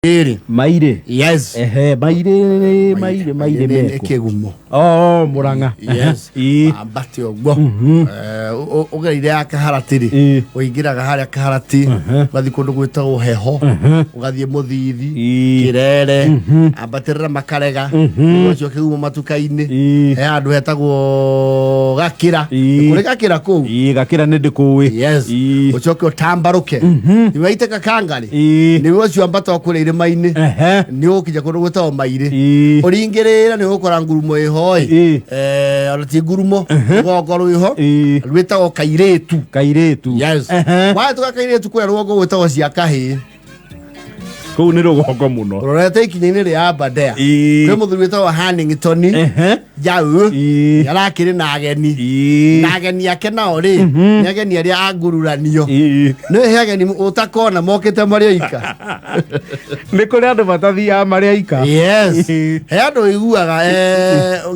Maire. Yes. Maire meko. Kegumo. Oh, Muranga. Yes. Ambati ogwo. Ugeire akaharatiri. Uingira haria kaharati. Bathi kundu gwitagwo heho. Ugathie muthithi. Kirere. Ambatirira makarega. Ucio kegumo matukaini. He andu hetagwo Gakira. Kuri Gakira ku. Gakira nindi kuwi. Yes. Ucoke utambaruke. Niwaite kakangari. Niwe ucio ambata kuri maine ni ukija kundu gwitagwo Maire. Uringirira ni ukora ngurumo ihoi orati ngurumo gogo rwiho rwitagwo Kairetu. Yes. Wa tuka Kairetu kwa rwogo gwitagwo cia kahi kou ni rugongo muno rorete ikinya-ini ria Aberdare kwi muthuri witagwo Hannington jau yarakiri na ageni ake nao ri ni ageni aria angururanio ni he ageni utakona mokite mari oika ni kuri andu matathia mari oika. Yes. He andu iguaga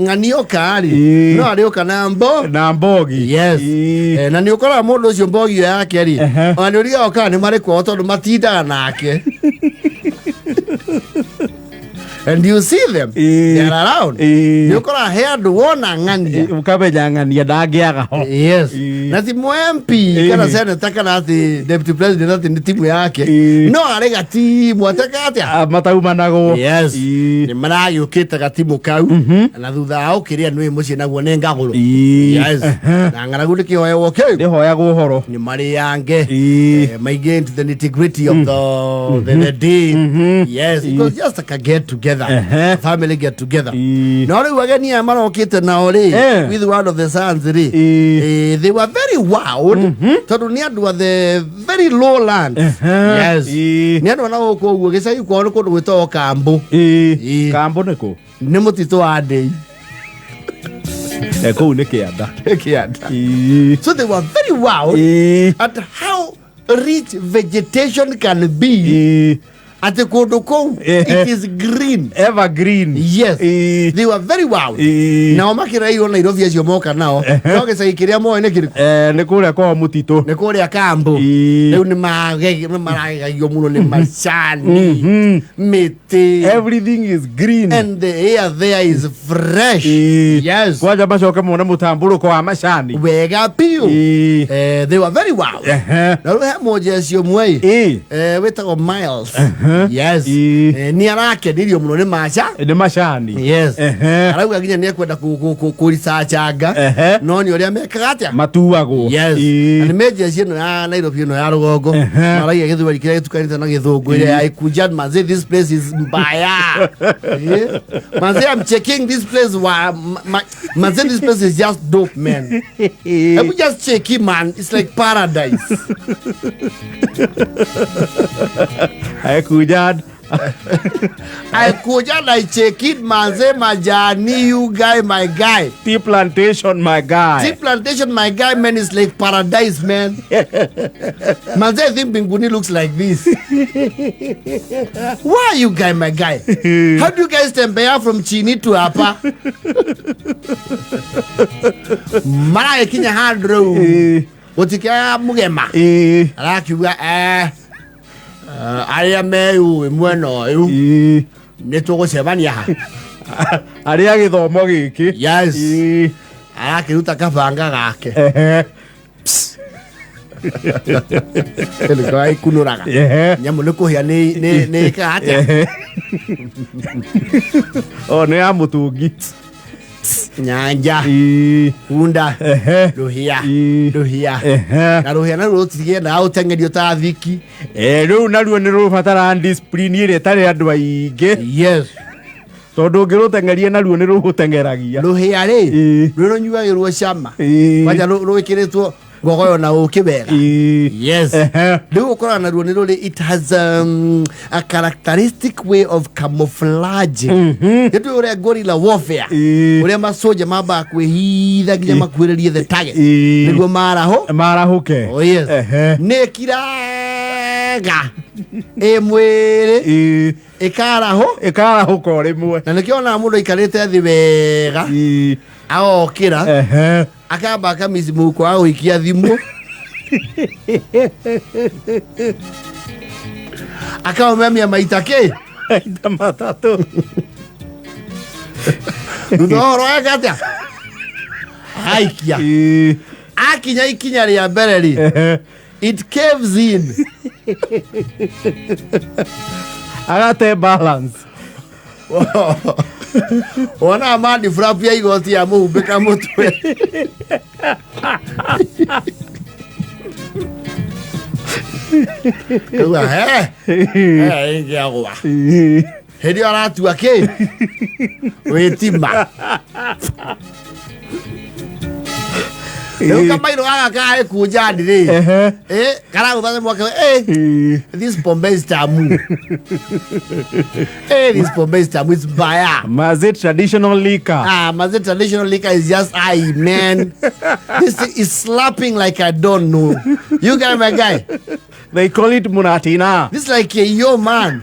ng'ani oka ri no ari oka na mbogi. Yes. Na ni ukora mundu ucio mbogi yake ri ani uriga oka ni mari kwa tondu matindaga nake. And you see them, they're around. You kora head wona ng'ania. Ukabenya ng'ania ndagiaga ho. Yes. Na timu MP kana senator kana deputy president ati ni timu yake. No arega timu ataka atia. Mataumanago. Yes. Ni maragi ukita gatimu kau. Na thutha au kiria nwi muci naguo ne ngaguru. Yes. Na ngaragu ni kihoya okay. Ni hoya go horo. Ni mari yange. May get into the nitty-gritty of the day. Yes. Because just like a get together. Family get together. No ri wageni amarokite nao ri with one of the sons ri they were very wild tondu ni andu the very lowland. Yes. Ni andu na uko uguo gicagi kwao ni kundu gwitagwo Kambu. Kambu niko ni mutito wa ndei kou ni kianda. So they were very wild at how rich vegetation can be. At the Kodoko, it is green. Evergreen. Yes. They were very wild. Now makira hiyo Nairobi as yomoka now. Noge sa ikiria mo ene kiriku. Ne kule kwa mutito. Ne kule Kambu. Leo ni maraga yomuno ni mashani. Mete. Everything is green. And the air there is fresh. Yes. Kwa jaba shoka mona mutamburo kwa mashani. Wega pio. They were very wild. Na rohe moja sio mwei. Wetagwo Miles. Yes. Ni arake ndirio muno ni macha. Ni mashani. Yes. Arauga ginya ni ekwenda ku researchanga. No ni oria mekaga atia. Matuago. Yes. And meje cieno ya Nairobi ino ya rugongo. Maraiga githwari kiria gitukanite na githungu ile I kujan manze this place is mbaya. Manze I'm checking this place manze this place is just dope man. I just check it man, it's like paradise. I could I check it manze majani you guy my guy. Tea plantation my guy. Tea plantation my guy man is like paradise man. Manze I think Binguni looks like this. Why you guy my guy? How do you guys tembea from Chini to Apa? Mara kinya hard road. Otikia mugema. Arakiuga aria meyu mweno yu ni tugocebania ha aria githomo giki. Yes. Arakiruta kabanga gake Elika ikunuraga nyamu ni kuhia ni kate o ni amutungi nyanja unda ruhia na ruhia na rutigie na utengerio ta thiki riu naruo ni rubatara discipline ire tari andu ainge. Yes. Tondu ngirutengeria naruo ni rugutengeragia ruhia ri runyuagirwo cama waja ruikiritwo gogoyo na ukibega. Yes. Riu ukora naruo ni ruri it has a characteristic way of camouflaging. Yetu ure gorilla warfare ure masoja maba kwihitha ginya makwiririe the target niguo marahuke. Oh yes. Ne kiraga mwiri ikaraho ko rimwe na nikiona mundu ikarite thi wega aokira akamba kamizimu kwa uikia thimu akaumemia maitake Maita matatu. Ndoro agatia haikia akinya ikinya ria mbere ri it caves in agate balance. Ona mandi frapia igoti ya muhumbika mutwe. Kuwa ingiagwa hedi aratua ki witima kama ino aga kuja ndiri kana uthaje mwake this Pombe is tamu this Pombe is tamu, it's baya. Maze traditional liquor. Maze traditional liquor is just man. This thing is slapping like I don't know. You got my guy. They call it Muratina. This is like a yo man.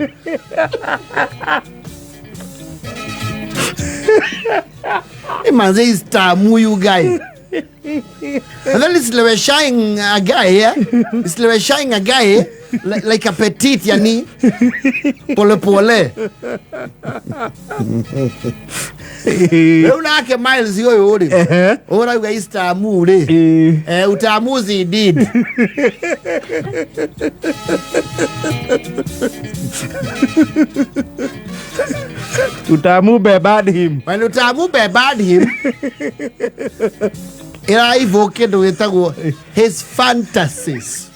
Hey man, this is tamu, you guy. And then it's like shine a guy here. It's like shine a guy like a petite yani. Pole pole. Una ke miles yo ori. Ora you guys tamu re. Utamuzi did. Utamu bebad him. When utamu bebad him. Ira ivoke do etago his fantasies.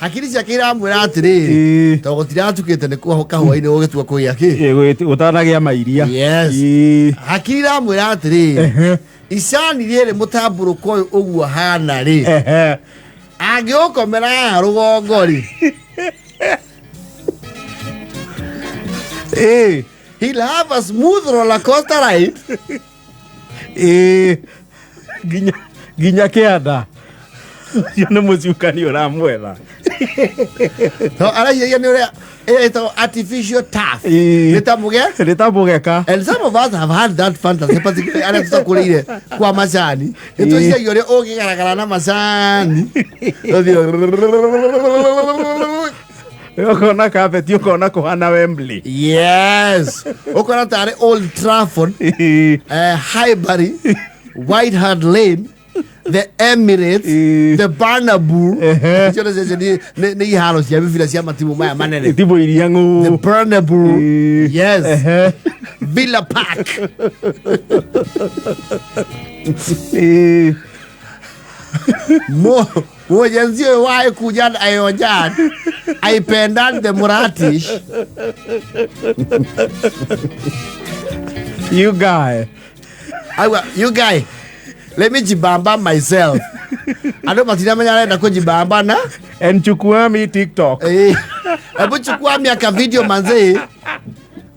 Hakiri ciake iramwira atiri to gutira tukite ne kuhoka hwaine ugitua kugia ki utanagia mairia. Yes. Hakiri iramwira atiri icani rire mutamburuko uguo hana ri agiokomera rugongo ri he'll have a smooth roller coaster ride. Ginya kianda yone muciukani uramwetha no ara yeye ni ore eto artificial turf ritamugeka. And some of us have had that fantasy, particularly ara tutakurire kwa macani eto cia yore ogigaragara na macani ukona carpet ukona kuhana Wembley. Yes, ukona tare Old Trafford, Highbury, White Hart Lane, the Emirates, the Bernabeu. Ne ihalo cia bifila cia matimu maya manene. Timu iriangu. The Bernabeu. Yes. Villa Park. Mojenzio wae kujan ayojan aipendan the Muratish. You guy, let me jibamba myself. I don't matina manya na kujibamba na enchukua mi TikTok. Ebu chukua mi aka video manze.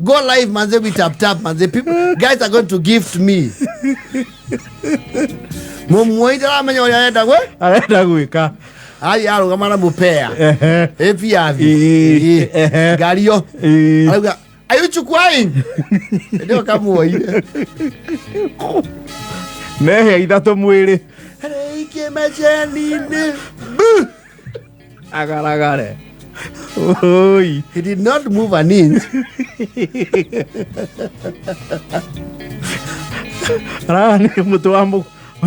Go live manze with tap manze. People guys are going to gift me. Mumwita manya yaenda gwe? Arenda gwika. Ai aro gamana mupea. Efiavi. Gario. Aluga ayu chukwai. Ndio kamuoire. Nehe ithato mwiri. Ike machanine. Agaragare. Oi. He did not move an inch. Rani mutu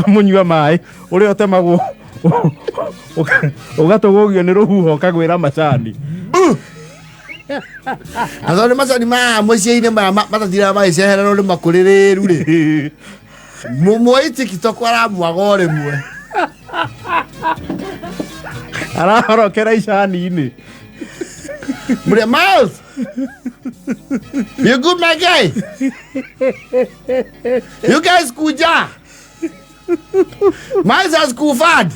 amunyua mai uri otemagwo ugatogogio ni ruhuho kagwira macani. Azone macani ma muciine ma matatira ma icehera no makuririru ri. Mumoi TikTok ara mwagore mwe. Arahorokera icani ini. Mure Miles. You good, my guy? You guys kuja. Miles has kufad.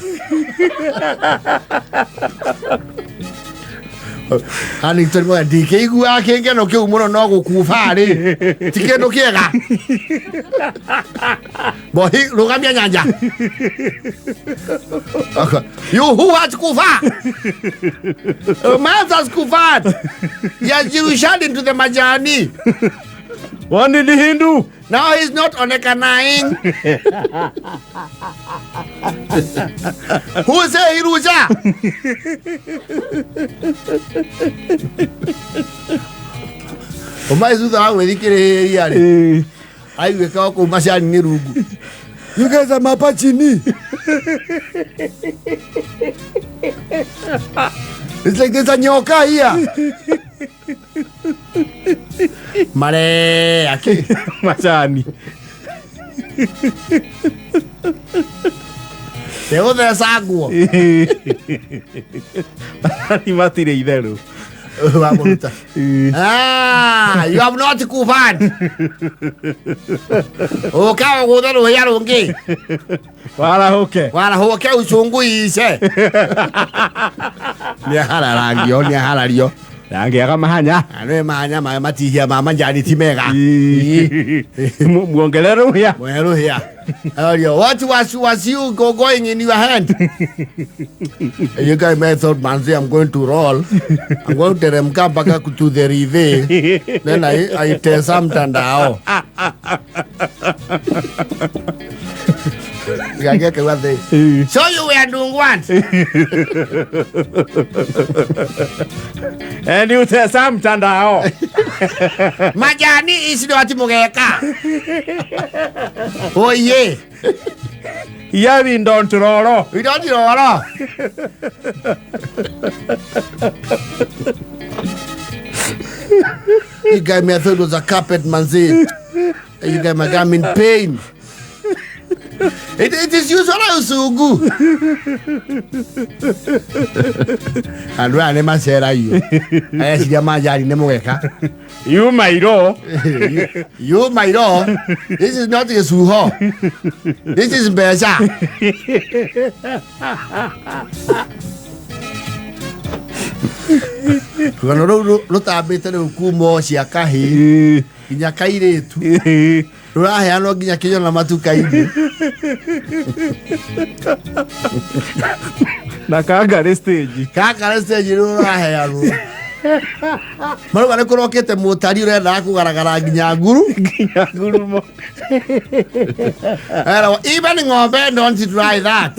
Ani tolmo DK gu akenge no ke umuno no gukufari. Tike no kiega. Bohi rugamia nyanja. You who has kufa? Miles has kufad. Yes, you shot into the majani. Wani ni Hindu. Now he's not onekanaing. Who say Hiruja? Umaizuza wangu edikire yale. Aiweka wako mashani ni rugu. You guys are mapachini. It's like there's a nyoka here. Mare aki Machani. Teo de saguo. Ni matire idero. Vamoruta. Ah, you have not kufan. Oka godalo yaronge. Wala hoke. Wala hoke uchungu ise. Ni hala rangio, ni hala rio. Rangi ya mahanya. Ane mahanya matihia mama njani timega. Muongelero ya. Mwero here. What was you going in your hand? You guys may thought, man, say I'm going to roll. I'm going to remka back to the river. Then I tell some tandao. So you were doing what? And you tell some tandao. Majani is not mugeka. Oh yeah. Yeah, we don't roll. We don't roll. You guys may thought it was a carpet, man. You guys may come in pain. It is usually so good. And when I say you, I see your majani nemueka. You my do. You my do. This is not a suho. This is Beza. Kuna rota beta no kumo siakahi. Inyakaire tu. Rurahe ano ginya kinyo na matuka hivi. Na kagare stage. Kagare stage rurahe ano. Maru bane kurokete mutari urenda kugaragara ginya nguru. Ginya nguru mo. Even ng'ombe don't try that.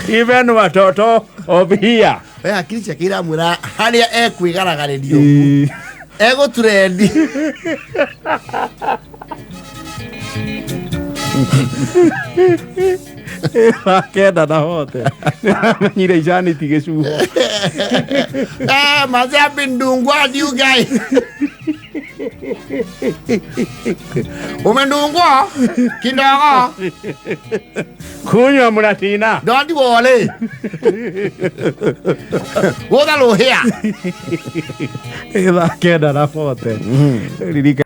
Even watoto of here. Akiri chakira mura haria ekwigaragaririo. Ego trendi. Queda da hote. Nyire jani tige shuho. Maze bindungwa you guys. Umendungwa kidogo. Kunywa muratina. Don't worry. Woda lo here. Queda da hote.